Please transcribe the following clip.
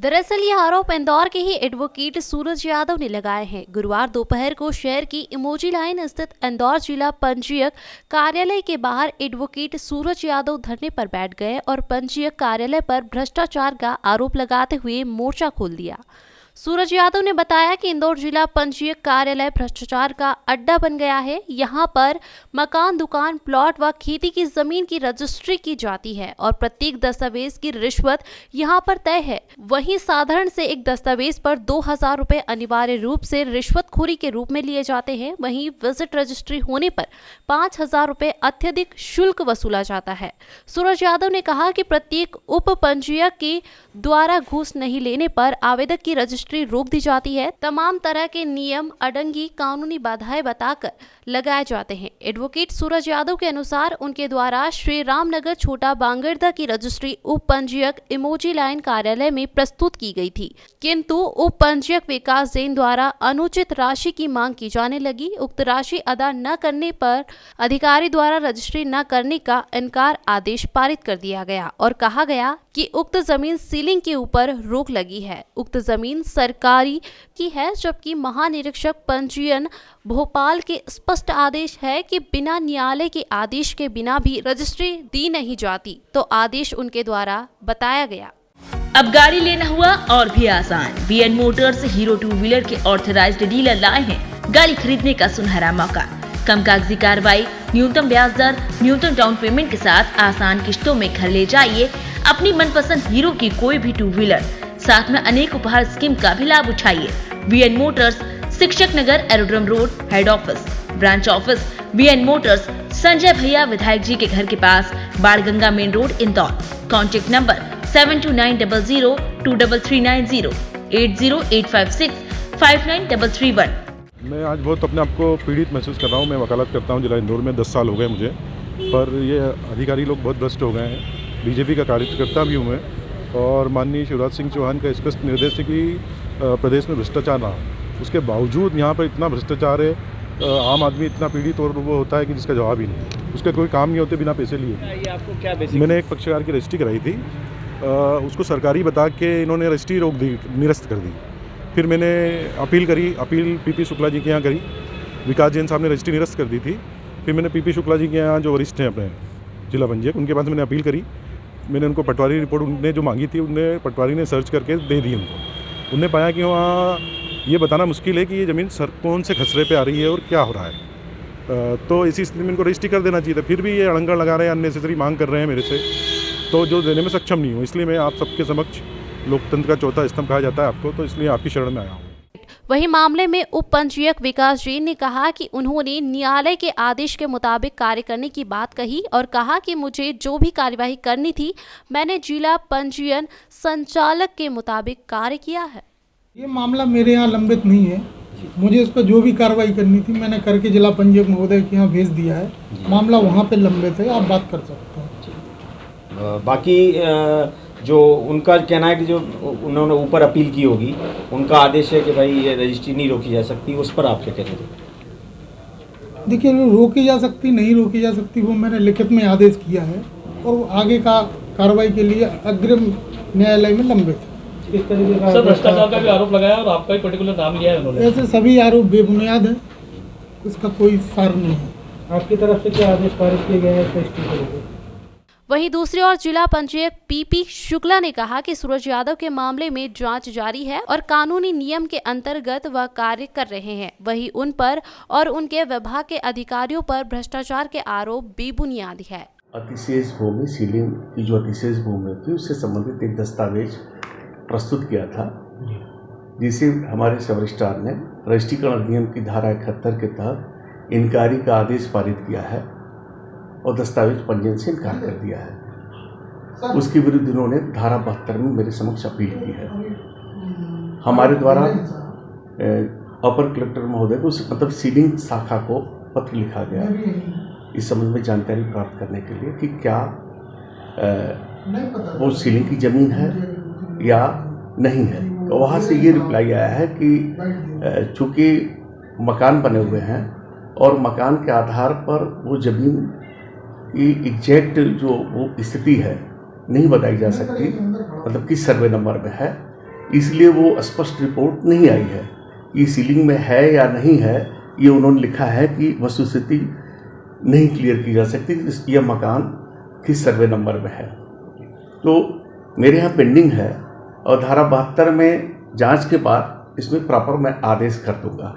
दरअसल ये आरोप इंदौर के ही एडवोकेट सूरज यादव ने लगाए हैं। गुरुवार दोपहर को शहर की इमोजी लाइन स्थित इंदौर जिला पंजीयक कार्यालय के बाहर एडवोकेट सूरज यादव धरने पर बैठ गए और पंजीयक कार्यालय पर भ्रष्टाचार का आरोप लगाते हुए मोर्चा खोल दिया। सूरज यादव ने बताया कि इंदौर जिला पंजीयक कार्यालय भ्रष्टाचार का अड्डा बन गया है। यहां पर मकान, दुकान, प्लॉट व खेती की जमीन की रजिस्ट्री की जाती है और प्रत्येक दस्तावेज की रिश्वत यहां पर तय है। वहीं साधारण से एक दस्तावेज पर 2000 रुपए अनिवार्य रूप से रिश्वतखोरी के रूप में लिए जाते हैं। वहीं विजिट रजिस्ट्री होने पर 5000 रुपए अत्यधिक शुल्क वसूला जाता है। सूरज यादव ने कहा कि प्रत्येक उप पंजीयक के द्वारा घूस नहीं लेने पर आवेदक की रजिस्ट्री रोक दी जाती है। तमाम तरह के नियम अड़ंगी कानूनी बाधाएं बताकर लगाए जाते हैं। एडवोकेट सूरज यादव के अनुसार उनके द्वारा श्री रामनगर छोटा बांगरदा की रजिस्ट्री उप पंजीयक इमोजी लाइन कार्यालय में प्रस्तुत की गई थी, किंतु उप पंजीयक विकास जैन द्वारा अनुचित राशि की मांग की जाने लगी। उक्त राशि अदा न करने पर अधिकारी द्वारा रजिस्ट्री न करने का इनकार आदेश पारित कर दिया गया और कहा गया कि उक्त जमीन सीलिंग के ऊपर रोक लगी है। उक्त जमीन सरकारी की है, जबकि महानिरीक्षक पंजीयन भोपाल के स्पष्ट आदेश है कि बिना न्यायालय के आदेश के बिना भी रजिस्ट्री दी नहीं जाती, तो आदेश उनके द्वारा बताया गया। अब गाड़ी लेना हुआ और भी आसान। BN मोटर्स हीरो 2 व्हीलर के ऑथराइज्ड डीलर लाए हैं गाड़ी खरीदने का सुनहरा मौका। कम कागजी कार्रवाई, न्यूनतम ब्याज दर, न्यूनतम डाउन पेमेंट के साथ आसान किश्तों में घर ले जाइए अपनी मनपसंद हीरो की कोई भी 2 व्हीलर। साथ में अनेक उपहार स्कीम का भी लाभ उठाइए। BN motors, Shikshak Nagar, aerodrome road, head office, branch office BN motors, Sanjay भैया विधायक जी के घर के पास, Banganga main road, Indore. Contact number 7290023390 8085659331। मैं आज बहुत अपने आप को पीड़ित महसूस कर रहा हूँ। मैं वकालत करता हूँ जिला इंदौर में, 10 साल हो गए मुझे, पर ये अधिकारी लोग बहुत भ्रष्ट हो गए हैं। बीजेपी का कार्यकर्ता भी हूँ मैं, और माननीय शिवराज सिंह चौहान का स्पष्ट निर्देश है कि प्रदेश में भ्रष्टाचार ना हो। उसके बावजूद यहाँ पर इतना भ्रष्टाचार है, आम आदमी इतना पीड़ित और वो होता है कि जिसका जवाब ही नहीं। उसके कोई काम नहीं होते बिना पैसे लिए। ये आपको क्या मैंने एक पक्षकार की रजिस्ट्री कराई थी, उसको सरकारी बता के इन्होंने रजिस्ट्री रोक दी, निरस्त कर दी। फिर मैंने अपील करी, अपील PP शुक्ला जी के यहाँ करी। विकास जैन साहब ने रजिस्ट्री निरस्त कर दी थी। फिर मैंने PP शुक्ला जी के यहाँ जो वरिष्ठ हैं अपने जिला पंजीयक, उनके पास मैंने अपील करी। मैंने उनको पटवारी रिपोर्ट उनने जो मांगी थी, उनने पटवारी ने सर्च करके दे दी उनको। उनने पाया कि वहाँ ये बताना मुश्किल है कि ये ज़मीन कौन से खसरे पे आ रही है और क्या हो रहा है। तो इसी स्थिति में इनको रजिस्ट्री कर देना चाहिए था। फिर भी ये अड़ंगा लगा रहे हैं, अननेसेसरी मांग कर रहे हैं मेरे से, तो जो देने में सक्षम नहीं हूँ। इसलिए मैं आप सबके समक्ष, लोकतंत्र का चौथा स्तंभ कहा जाता है आपको, तो इसलिए आपकी शरण में आया हूँ। वहीं मामले में उप पंजीयक विकास जैन ने कहा कि उन्होंने न्यायालय के आदेश के मुताबिक कार्य करने की बात कही और कहा कि मुझे जो भी कार्यवाही करनी थी मैंने जिला पंजीयन संचालक के मुताबिक कार्य किया है। ये मामला मेरे यहाँ लंबित नहीं है। मुझे इस पर जो भी कार्रवाई करनी थी मैंने करके जिला पंजीयक महोदय के यहाँ भेज दिया है। मामला वहाँ पे लंबित है, आप बात कर सकते हैं। बाकी जो उनका कहना है कि जो उन्होंने ऊपर अपील की होगी, उनका आदेश है कि भाई ये रजिस्ट्री नहीं रोकी जा सकती, उस पर आप क्या कहते हैं? देखिए, रोकी जा सकती नहीं रोकी जा सकती वो मैंने लिखित में आदेश किया है और आगे का कार्रवाई के लिए अग्रिम न्यायालय में लंबित है। इस तरीके का सर भ्रष्टाचार का भी आरोप लगाया और आपका ही पर्टिकुलर नाम लिया है उन्होंने। ऐसे सभी आरोप बेबुनियाद है, इसका कोई सार नहीं है। आपकी तरफ से क्या आदेश पारित किए गए हैं? वहीं दूसरी ओर जिला पंजीयक PP शुक्ला ने कहा कि सूरज यादव के मामले में जांच जारी है और कानूनी नियम के अंतर्गत वह कार्य कर रहे हैं। वहीं उन पर और उनके विभाग के अधिकारियों पर भ्रष्टाचार के आरोप बेबुनियाद है। अतिशेष भूमि सीलिंग की जो अतिशेष भूमि थी उससे संबंधित एक दस्तावेज प्रस्तुत किया था, जिसे हमारे सब रजिस्ट्रार ने रजिस्ट्रीकरण अधिनियम की धारा 71 के तहत इनकारी का आदेश पारित किया है और दस्तावेज पंजीयन से इनकार कर दिया है। उसके विरुद्ध इन्होंने धारा 72 में मेरे समक्ष अपील की है। हमारे द्वारा अपर कलेक्टर महोदय को मतलब सीलिंग शाखा को पत्र लिखा गया इस संबंध में जानकारी प्राप्त करने के लिए कि क्या वो सीलिंग की ज़मीन है या नहीं है। तो वहाँ से ये रिप्लाई आया है कि चूँकि मकान बने हुए हैं और मकान के आधार पर वो ज़मीन की एग्जैक्ट जो वो स्थिति है नहीं बताई जा सकती, मतलब किस सर्वे नंबर में है, इसलिए वो स्पष्ट रिपोर्ट नहीं आई है कि सीलिंग में है या नहीं है। ये उन्होंने लिखा है कि वस्तुस्थिति नहीं क्लियर की जा सकती, यह मकान किस सर्वे नंबर में है। तो मेरे यहाँ पेंडिंग है और धारा 72 में जांच के बाद इसमें प्रॉपर मैं आदेश कर दूंगा।